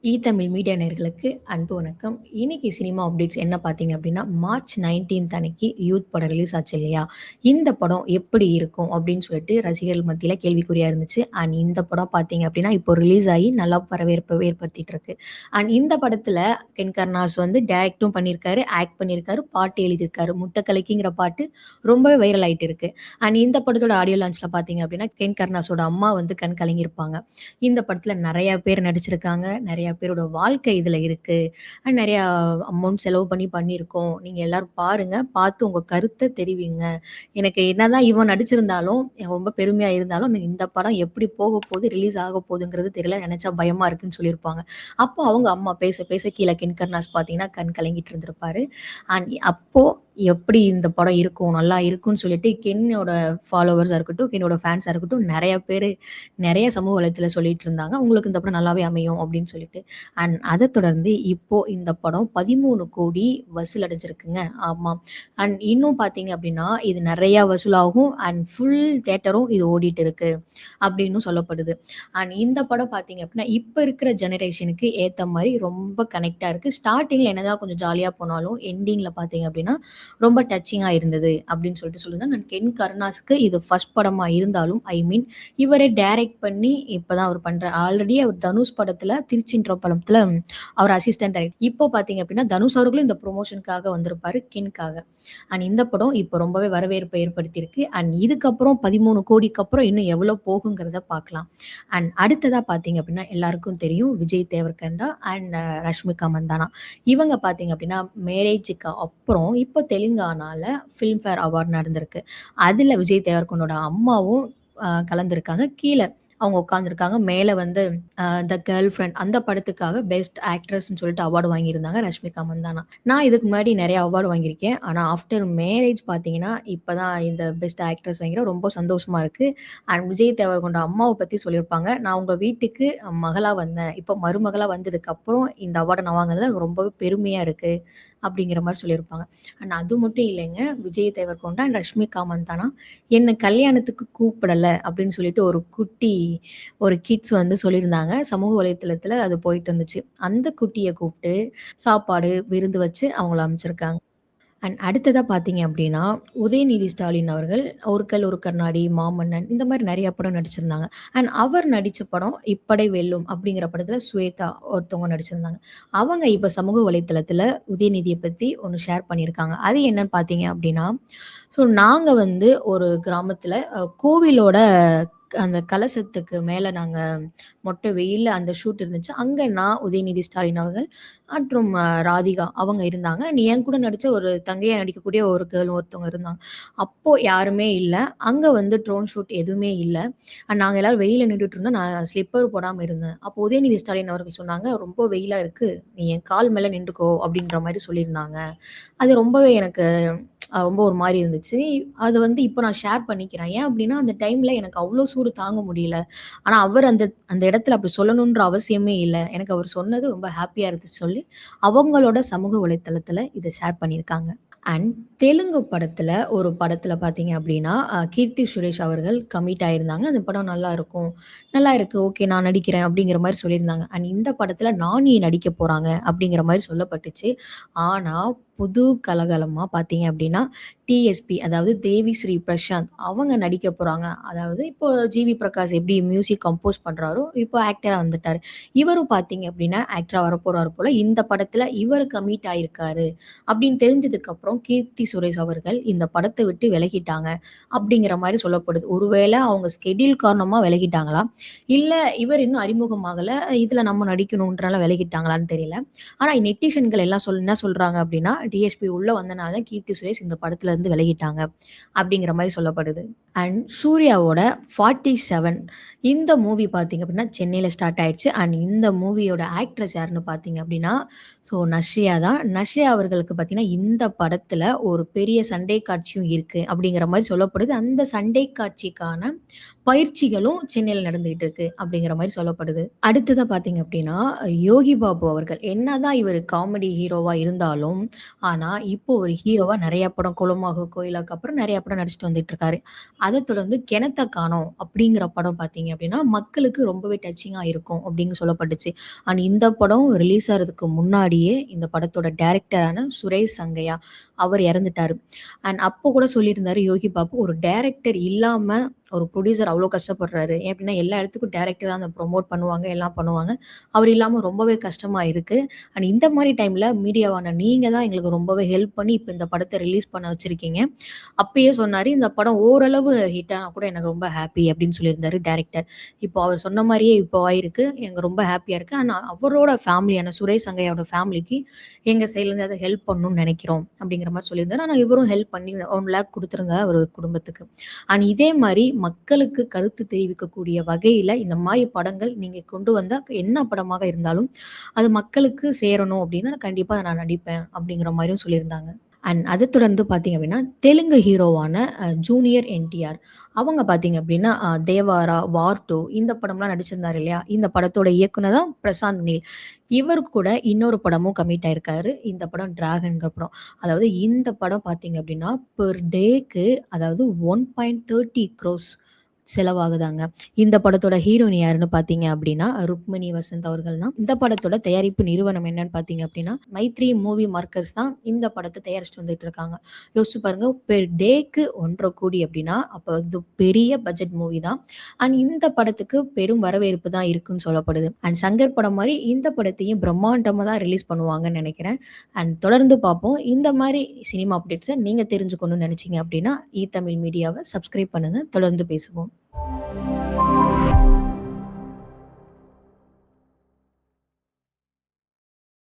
Tamil media நேயர்களுக்கு அன்பு வணக்கம். இன்னைக்கு சினிமா அப்டேட்ஸ் என்ன பார்த்தீங்க அப்டின்னா, மார்ச் 19 அன்னைக்கு யூத் படம் ரிலீஸ் ஆச்சு இல்லையா? இந்த படம் எப்படி இருக்கும் அப்டின்னு சொல்லிட்டு ரசிகர்கள் மத்தியில கேள்விக்குறியா இருந்துச்சு. இந்த படம் பார்த்தீங்க அப்டின்னா, இப்போ ரிலீஸ் ஆகி நல்லா வரவேற்பு ஏற்படுத்திட்டு இருக்கு. இந்த படத்துல கென் கருணாஸ் வந்து டைரக்டும் பண்ணியிருக்காரு, ஆக்ட் பண்ணியிருக்காரு, பாட்டு எழுதியிருக்காரு. முட்ட கலக்கிங்கிற பாட்டு ரொம்பவே வைரல் ஆயிட்டு இருக்கு. இந்த படத்தோட ஆடியோ லான்ச்ல பார்த்தீங்க அப்டின்னா, கென் கருணாஸோட அம்மா வந்து கண் கலங்கியிருப்பாங்க. இந்த படத்துல நெறைய பேர் நடிச்சிருக்காங்க. நெறைய பேரோட வாழ்க்கை இதுல இருக்கு. நெறையா அமௌண்ட் செலவு பண்ணி பண்ணியிருக்கோம். நீங்க எல்லாரும் பாருங்க. பார்த்து உங்க கருத்த தெரிவிங்க. எனக்கு என்னதான் இவன் நடிச்சிருந்தாலும், எனக்கு ரொம்ப பெருமையா இருந்தாலும், இந்த படம் எப்படி போகப்போது, ரிலீஸ் ஆகப்போதுங்கிறது தெரியல. நெனச்சா பயமா இருக்குன்னு சொல்லியிருப்பாங்க. அப்போ அவங்க அம்மா பேச பேச கீழ கின் கருணாஸ் பார்த்தீங்கன்னா, கண் கலங்கிட்டு இருந்திருப்பாரு. அப்போ எப்படி இந்த படம் இருக்கும், நல்லா இருக்கும்ன்னு சொல்லிட்டு கென்னோட ஃபாலோவர்ஸா இருக்கட்டும், கென்னோட ஃபேன்ஸா இருக்கட்டும் நெறைய பேரு நெறைய சமூக வலைத்தள சொல்லிட்டு இருந்தாங்க. உங்களுக்கு இந்த படம் நல்லாவே அமையும் அப்படின்னு சொல்லிட்டு. அத தொடர்ந்து இப்போ இந்த படம் 13,00,00,000 வசூல் அடைஞ்சிருக்குங்க. ஆமா. இன்னும் பார்த்தீங்க அப்படின்னா, இது நெறைய வசூலாகும் ஃபுல் தியேட்டரும் இது ஓடிட்டு இருக்கு அப்படின்னு சொல்லப்படுது. இந்த படம் பார்த்தீங்க அப்படின்னா, இப்ப இருக்கிற ஜெனரேஷனுக்கு ஏத்த மாரி ரொம்ப கனெக்ட்டா இருக்கு. ஸ்டார்ட்டிங்ல என்னதான் கொஞ்சம் ஜாலியா போனாலும், எண்டிங்ல பார்த்தீங்க அப்படின்னா, ரொம்ப டச்சிங்கா இருந்தது அப்படின்னு சொல்லிட்டு சொல்லியிருந்தாங்க. கென் கருணாஸுக்கு இது ஃபர்ஸ்ட் படமா இருந்தாலும், ஐ மீன் இவரே டைரக்ட் பண்ணி இப்பதான் அவர் பண்றாரு. ஆல்ரெடி அவர் தனுஷ் படத்துல திருச்சின்ற படத்துல அவர் அசிஸ்டன்ட் டைரக்டர். இப்போ பார்த்தீங்க அப்படின்னா, தனுஷ் அவர்களும் இந்த ப்ரமோஷனுக்காக வந்திருப்பாரு கென்க்காக. இந்த படம் இப்போ ரொம்பவே வரவேற்பை ஏற்படுத்தியிருக்கு. இதுக்கப்புறம் 13,00,00,000க்கு அப்புறம் இன்னும் எவ்வளோ போகுங்கிறத பார்க்கலாம். அடுத்ததா பார்த்தீங்க அப்படின்னா, எல்லாருக்கும் தெரியும் விஜய் தேவரக்கொண்டா ரஷ்மிகா மந்தானா. இவங்க பார்த்தீங்க அப்படின்னா, மேரேஜுக்கு அப்புறம் இப்போ தெலுங்கானால ஃபிலிம்ஃபேர் அவார்ட் நடந்திருக்கு. அதுல விஜய் தேவரக்கொண்டோட அம்மாவும் கலந்திருக்காங்க. கீழ அவங்க உட்கார்ந்திருக்காங்க. மேல வந்து த கேர்ள் ஃபிரெண்ட் அந்த படத்துக்காக பெஸ்ட் ஆக்ட்ரஸ்ன்னு சொல்லிட்டு அவார்ட் வாங்கியிருந்தாங்க ரஷ்மிகா மந்தானா. நான் இதுக்கு முன்னாடி நெறைய அவார்ட் வாங்கியிருக்கேன். ஆனா ஆஃப்டர் மேரேஜ் பார்த்தீங்கன்னா, இப்பதான் இந்த பெஸ்ட் ஆக்ட்ரஸ் வாங்கிறேன். ரொம்ப சந்தோஷமா இருக்கு. விஜய் தேவரக்கொண்ட அம்மாவ பத்தி சொல்லியிருப்பாங்க. "நான் உங்க வீட்டுக்கு மகளா வந்தேன். இப்போ மருமகளா வந்ததுக்கப்புறம் இந்த அவார்ட நான் வாங்குனதுல ரொம்பவே பெருமையா இருக்கு." அப்படிங்கிற மாரி சொல்லியிருப்பாங்க. அது மட்டும் இல்லைங்க. விஜய் தேவரக்கொண்டா அண்ட் ரஷ்மிகா மந்தானா என்ன கல்யாணத்துக்கு கூப்பிடல அப்படின்னு சொல்லிட்டு ஒரு கிட்ஸ் வந்து சொல்லியிருந்தாங்க. சமூக வலைத்தளத்தில அது போயிட்டு இருந்துச்சு. அந்த குட்டிய கூப்ட்டு சாப்பாடு, விருந்து வச்சு அவங்கள அனுப்பிச்சிருக்காங்க. அடுத்ததா பார்த்தீங்க அப்டின்னா, உதயநிதி ஸ்டாலின் அவர்கள் "ஒரு கல் ஒரு கண்ணாடி", "மாமன்னன்" இந்த மாரி நெறைய படம் நடிச்சிருந்தாங்க. அவர் நடிச்ச படம் "இப்படை வெல்லும்" அப்படிங்கிற படத்துல ஸ்வேதா ஒருத்தவங்க நடிச்சிருந்தாங்க. அவங்க இப்ப சமூக வலைத்தளத்துல உதயநிதிய பத்தி ஒண்ணு ஷேர் பண்ணியிருக்காங்க. அது என்னன்னு பார்த்தீங்க அப்டின்னா, நாங்க வந்து ஒரு கிராமத்துல கோவிலோட அந்த கலசத்துக்கு மேல நாங்க மொட்டை வெயில்ல அந்த ஷூட் இருந்துச்சு. அங்க நான், உதயநிதி ஸ்டாலின் அவர்கள் மற்றும் ராதிகா அவங்க இருந்தாங்க. என் கூட நடிச்ச ஒரு தங்கையா நடிக்கக்கூடிய ஒரு கேர்ள் ஒருத்தவங்க இருந்தாங்க. அப்போ யாருமே இல்ல. அங்க வந்து ட்ரோன் ஷூட் எதுவுமே இல்ல. நாங்க எல்லாரும் வெயில்ல நின்னுட்டு இருந்தோம். நான் ஸ்லிப்பர் போடாம இருந்தேன். அப்போ உதயநிதி ஸ்டாலின் அவர்கள் சொன்னாங்க, "ரொம்ப வெயிலா இருக்கு. நீ என் கால் மேல நின்டுக்கோ" அப்படின்ற மாரி சொல்லியிருந்தாங்க. அது ரொம்பவே எனக்கு ரொம்ப ஒரு மாரி இருந்துச்சு. அது வந்து இப்ப நான் ஷேர் பண்ணிக்கிறேன். ஏன் அப்டின்னா, அந்த டைம்ல எனக்கு அவ்ளோ சூடு தாங்க முடியல. ஆனா, அவர் அந்த அந்த இடத்துல அப்டி சொல்லணுன்ற அவசியமே இல்ல. எனக்கு அவர் சொன்னது ரொம்ப ஹேப்பியா இருந்துச்சு சொல்லி, அவங்களோட சமூக வலைத்தளத்துல இத ஷேர் பண்ணியிருக்காங்க. அண்ட் தெலுங்கு ஒரு படத்துல பார்த்தீங்க அப்டின்னா, கீர்த்தி சுரேஷ் அவர்கள் கமிட் ஆயிருந்தாங்க. அந்த படம் நல்லாருக்கும். நல்லா இருக்கு. ஓகே நான் நடிக்கிறேன் அப்டிங்கிற மாரி சொல்லியிருந்தாங்க. இந்த படத்துல நானி நடிக்க போறாங்க அப்டிங்கிற மாரி சொல்லப்பட்டுச்சு. ஆனா, புது கலகலமா பார்த்தீங்க அப்டின்னா, டிஎஸ்பி அதாவது தேவி ஸ்ரீ பிரசாந்த் அவங்க நடிக்க போறாங்க. அதாவது இப்போ ஜிவி பிரகாஷ் எப்டி மியூசிக் கம்போஸ் பண்றாரோ, இப்போ ஆக்டரா வந்துட்டாரு. இவரும் பார்த்தீங்க அப்டின்னா, ஆக்டரா வரப்போறாரு போல. இந்த படத்துல இவரு கமிட் ஆயிருக்காரு. அப்படின்னு தெரிஞ்சதுக்கப்புறம் கீர்த்தி சுரேஷ் அவர்கள் இந்த படத்த விட்டு விலகிட்டாங்க. அப்படிங்கிற மாரி சொல்லப்படுது. ஒருவேள அவங்க ஸ்கெட்யூல் காரணமா விலகிட்டாங்களா? இல்ல இவர் இன்னும் அறிமுகமாகல. இதுல நம்ம நடிக்கணுன்றனால விலகிட்டாங்களான்னு தெரியல. ஆனா நெட்டிசன்கள் எல்லாம் என்ன சொல்றாங்க அப்படின்னா, டிஎஸ்பி உள்ள வந்தனால தான் கீர்த்தி சுரேஷ் இந்த படத்துல இருந்து விலகிட்டாங்க. அப்படிங்கிற மாரி சொல்லப்படுது. சூர்யாவோட 47 இந்த மூவி பார்த்தீங்க அப்படின்னா, சென்னையில ஸ்டார்ட் ஆயிடுச்சு. இந்த மூவியோட ஆக்ட்ரஸ் யாருன்னு பார்த்தீங்க அப்படின்னா, நஸ்ரியா தான். நஸ்ரியா அவர்களுக்கு பார்த்தீங்கன்னா, இந்த படத்துல ஒரு பெரிய சண்டை காட்சியும் இருக்கு அப்படிங்கிற மாரி சொல்லப்படுது. அந்த சண்டை காட்சிக்கான பயிற்சிகளும் சென்னையில நடந்துகிட்டு இருக்கு அப்படிங்கிற மாரி சொல்லப்படுது. அடுத்ததா பார்த்தீங்க அப்படின்னா, யோகி பாபு அவர்கள் என்னதான் இவரு காமெடி ஹீரோவா இருந்தாலும், ஆனா இப்போ ஒரு ஹீரோவா நெறைய படம் "குலமாக கோயிலாக்கு" அப்புறம் நெறைய படம் நடிச்சுட்டு வந்துட்டு இருக்காரு. அத தொடர்ந்து "கிணத்த காணோம்" அப்படிங்கிற படம் பார்த்தீங்க அப்படின்னா, மக்களுக்கு ரொம்பவே டச்சிங்கா இருக்கும் அப்படின்னு சொல்லப்பட்டுச்சு. அண்ட் இந்த படம் ரிலீஸ் ஆறதுக்கு முன்னாடியே இந்த படத்தோட டைரக்டரான சுரேஷ் சங்கையா அவர் இறந்துட்டாரு. அண்ட் அப்போ கூட சொல்லியிருந்தாரு யோகி பாபு, ஒரு டைரக்டர் இல்லாம ஒரு ப்ரொடியூசர் அவ்ளோ கஷ்டப்படுறாரு. ஏன் அப்டின்னா, எல்லா இடத்துக்கும் டைரக்டர் தான் அத ப்ரமோட் பண்ணுவாங்க, எல்லாம் பண்ணுவாங்க. அவர் இல்லாம ரொம்பவே கஷ்டமா இருக்கு. அண்ட் இந்த மாரி டைம்ல மீடியாவான நீங்க தான் எங்களுக்கு ரொம்பவே ஹெல்ப் பண்ணி இப்ப இந்த படத்த ரிலீஸ் பண்ண வச்சிருக்கீங்க. அப்பயே சொன்னாரு, "இந்த படம் ஓரளவு ஹிட் ஆனா கூட எனக்கு ரொம்ப ஹாப்பி" அப்டின்னு சொல்லியிருந்தாரு டைரக்டர். இப்போ அவர் சொன்ன மாரியே இப்போ ஆயிருக்கு. எனக்கு ரொம்ப ஹாப்பியா இருக்கு. ஆனா அவரோட ஃபேமிலியான சுரேஷ் சங்கையாவோட ஃபேமிலிக்கு எங்க சைட்லருந்து அத ஹெல்ப் பண்ணணும்னு நெனைக்கிறோம். அப்டிங்கிற மாரி சொல்லியிருந்தாரு. ஆனா இவரும் ஹெல்ப் பண்ணி 1,00,000 குடுத்திருந்தாரு அவரு குடும்பத்துக்கு. அண்ட் இதே மாரி மக்களுக்கு கருத்து தெரிவிக்கக்கூடிய வகையில இந்த மாரி படங்கள் நீங்க கொண்டு வந்தா என்ன படமாக இருந்தாலும், அது மக்களுக்கு சேரணும் அப்டின்னா கண்டிப்பா நான் நடிப்பேன் அப்டிங்கிற மாரியும் சொல்லியிருந்தாங்க. அண்ட் அத தொடர்ந்து பார்த்தீங்க அப்டின்னா, தெலுங்கு ஹீரோவான ஜூனியர் என்டிஆர் அவங்க பார்த்தீங்க அப்டின்னா, தேவாரா, வார் 2 இந்த படம்லாம் நடிச்சிருந்தாரு இல்லையா? இந்த படத்தோட இயக்குனர் தான் பிரசாந்த் நீல். இவரு கூட இன்னொரு படமும் கமிட் ஆயிருக்காரு. இந்த படம் டிராகன்ங்கிற படம். அதாவது இந்த படம் பார்த்தீங்க அப்டின்னா, பெர் டேக்கு அதாவது 1.30 crores செலவாகுதாங்க. இந்த படத்தோட ஹீரோயின் யாருன்னு பார்த்தீங்க அப்டின்னா, ருக்மிணி வசந்த் அவர்கள் தான். இந்த படத்தோட தயாரிப்பு நிறுவனம் என்னன்னு பார்த்தீங்க அப்டின்னா, மைத்ரி மூவி மார்க்கர்ஸ் தான் இந்த படத்த தயாரிச்சுட்டு வந்துட்டு இருக்காங்க. யோசிச்சு பாருங்க பெர் டேக்கு 1,50,00,000 அப்டின்னா, அப்ப இது பெரிய பட்ஜெட் மூவி தான். அண்ட் இந்த படத்துக்கு பெரும் வரவேற்பு தான் இருக்குன்னு சொல்லப்படுது. அண்ட் சங்கர் படம் மாரி இந்த படத்தையும் பிரம்மாண்டமா தான் ரிலீஸ் பண்ணுவாங்கன்னு நெனைக்கிறேன். அண்ட் தொடர்ந்து பார்ப்போம். இந்த மாரி சினிமா அப்டேட்ஸ நீங்க தெரிஞ்சுக்கணும்னு நெனச்சீங்க அப்டின்னா, ஈ தமிழ் மீடியாவ சப்ஸ்கிரைப் பண்ணுங்க. தொடர்ந்து பேசுவோம்.